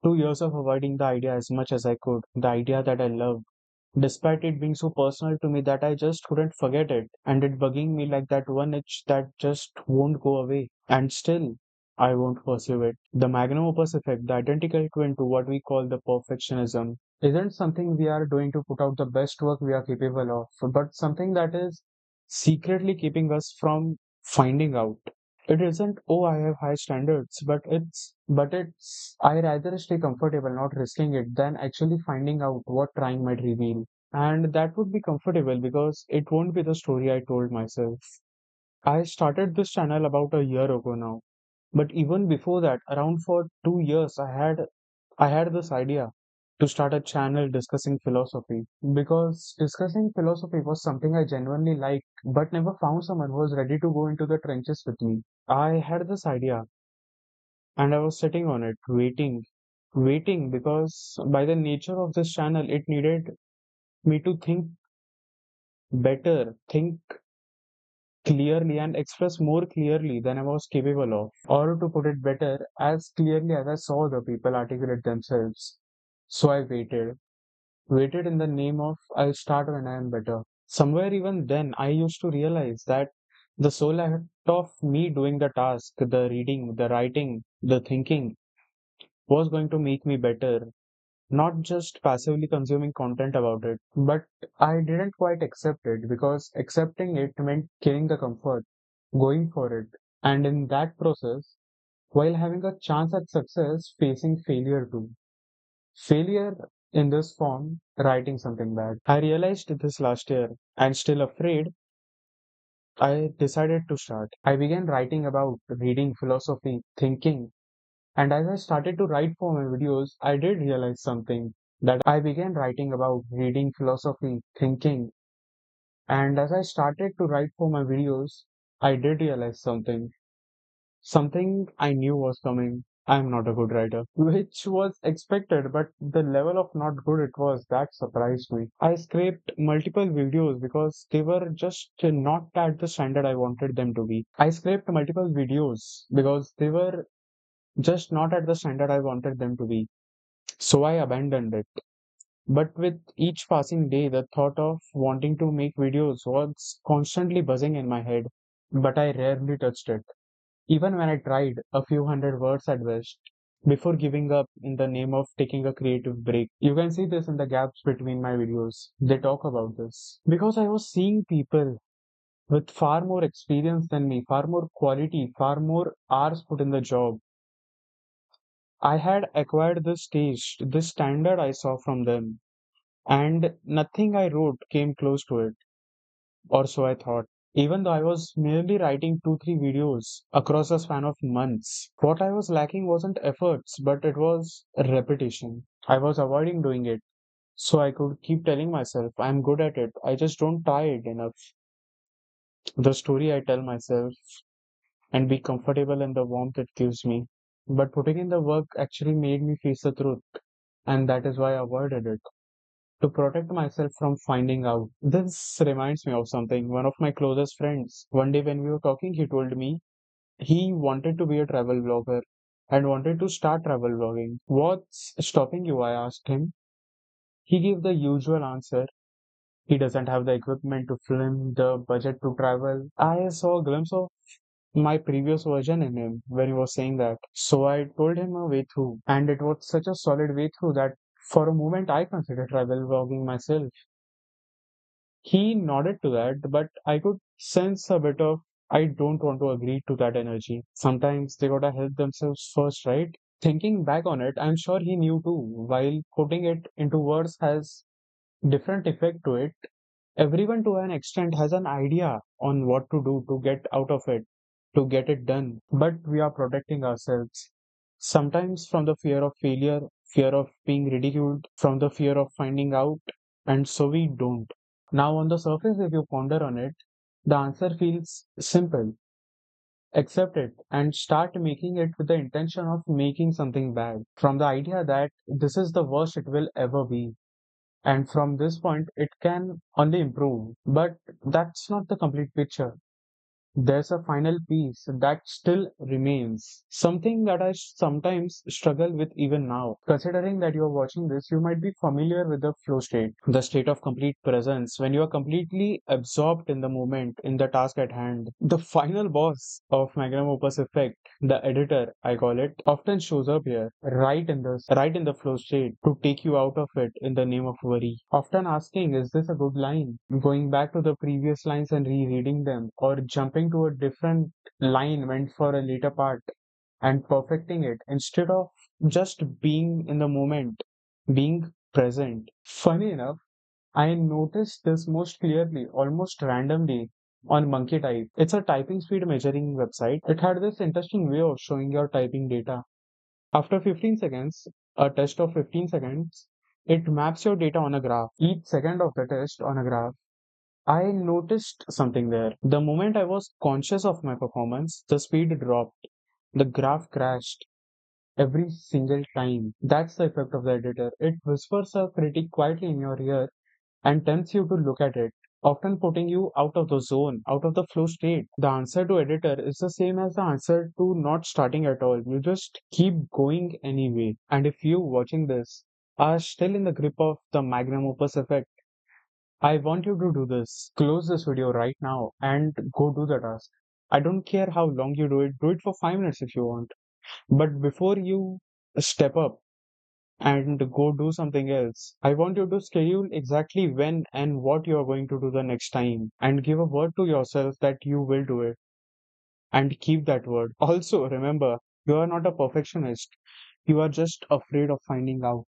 2 years of avoiding the idea as much as I could, the idea that I loved, despite it being so personal to me that I just couldn't forget it, and it bugging me like that one itch that just won't go away. And still, I won't pursue it. The Magnum Opus Effect, the identical twin to what we call the perfectionism, isn't something we are doing to put out the best work we are capable of, but something that is secretly keeping us from finding out. It isn't, oh, I have high standards, but it's, I rather stay comfortable not risking it than actually finding out what trying might reveal. And that would be comfortable because it won't be the story I told myself. I started this channel about a year ago now, but even before that, around for 2 years, I had this idea to start a channel discussing philosophy because discussing philosophy was something I genuinely liked, but never found someone who was ready to go into the trenches with me. I had this idea and I was sitting on it, waiting because by the nature of this channel, it needed me to think better, think clearly, and express more clearly than I was capable of. Or to put it better, as clearly as I saw the people articulate themselves. So I waited in the name of I'll start when I am better. Somewhere even then, I used to realize that the soul act of me doing the task, the reading, the writing, the thinking, was going to make me better, not just passively consuming content about it. But I didn't quite accept it because accepting it meant killing the comfort, going for it. And in that process, while having a chance at success, facing failure too. Failure in this form, writing something bad. I realized this last year and still afraid, I decided to start. I began writing about reading, philosophy, thinking, and as I started to write for my videos, I did realize something that I began writing about reading, philosophy, thinking, and as I started to write for my videos, I did realize something I knew was coming. I'm not a good writer, which was expected, but the level of not good it was that surprised me. I scraped multiple videos because they were just not at the standard I wanted them to be. I scraped multiple videos because they were just not at the standard I wanted them to be. So I abandoned it. But with each passing day, the thought of wanting to make videos was constantly buzzing in my head, but I rarely touched it. Even when I tried a few hundred words at best, before giving up in the name of taking a creative break. You can see this in the gaps between my videos. They talk about this. Because I was seeing people with far more experience than me, far more quality, far more hours put in the job. I had acquired this stage, this standard I saw from them, and nothing I wrote came close to it, or so I thought. Even though I was merely writing 2, 3 videos across a span of months, what I was lacking wasn't efforts, but it was repetition. I was avoiding doing it, so I could keep telling myself, I'm good at it, I just don't try it enough. The story I tell myself and be comfortable in the warmth it gives me. But putting in the work actually made me face the truth, and that is why I avoided it. To protect myself from finding out. This reminds me of something. One of my closest friends, one day when we were talking, he told me he wanted to be a travel vlogger and wanted to start travel vlogging. What's stopping you? I asked him. He gave the usual answer. He doesn't have the equipment to film, the budget to travel. I saw a glimpse of my previous version in him when he was saying that. So I told him a way through, and it was such a solid way through that for a moment I considered travel vlogging myself. He nodded to that, but I could sense a bit of I don't want to agree to that energy. Sometimes they gotta help themselves first, right? Thinking back on it, I'm sure he knew too. While putting it into words has different effect to it. Everyone to an extent has an idea on what to do to get out of it, to get it done. But we are protecting ourselves. Sometimes from the fear of failure, fear of being ridiculed, from the fear of finding out, and so we don't. Now, on the surface, if you ponder on it, the answer feels simple. Accept it and start making it with the intention of making something bad. From the idea that this is the worst it will ever be. And from this point, it can only improve. But that's not the complete picture. there's a final piece that still remains. Something that I sometimes struggle with even now. Considering that you're watching this, you might be familiar with the flow state, the state of complete presence, when you are completely absorbed in the moment, in the task at hand. The final boss of Magnum Opus Effect, the editor, I call it, often shows up here, right in the flow state, to take you out of it in the name of worry. Often asking, is this a good line? Going back to the previous lines and rereading them, or jumping to a different line meant for a later part and perfecting it instead of just being in the moment, being present. Funny enough, I noticed this most clearly, almost randomly, on Monkey Type. It's a typing speed measuring website. It had this interesting way of showing your typing data. After 15 seconds, a test of 15 seconds, it maps your data on a graph. Each second of the test on a graph, I noticed something there. The moment I was conscious of my performance, the speed dropped. The graph crashed every single time. That's the effect of the editor. It whispers a critique quietly in your ear and tempts you to look at it, often putting you out of the zone, out of the flow state. The answer to editor is the same as the answer to not starting at all. You just keep going anyway. And if you watching this are still in the grip of the Magnum Opus effect, I want you to do this. Close this video right now and go do the task. I don't care how long you do it for 5 minutes if you want. But before you step up and go do something else, I want you to schedule exactly when and what you are going to do the next time and give a word to yourself that you will do it and keep that word. Also, remember, you are not a perfectionist. You are just afraid of finding out.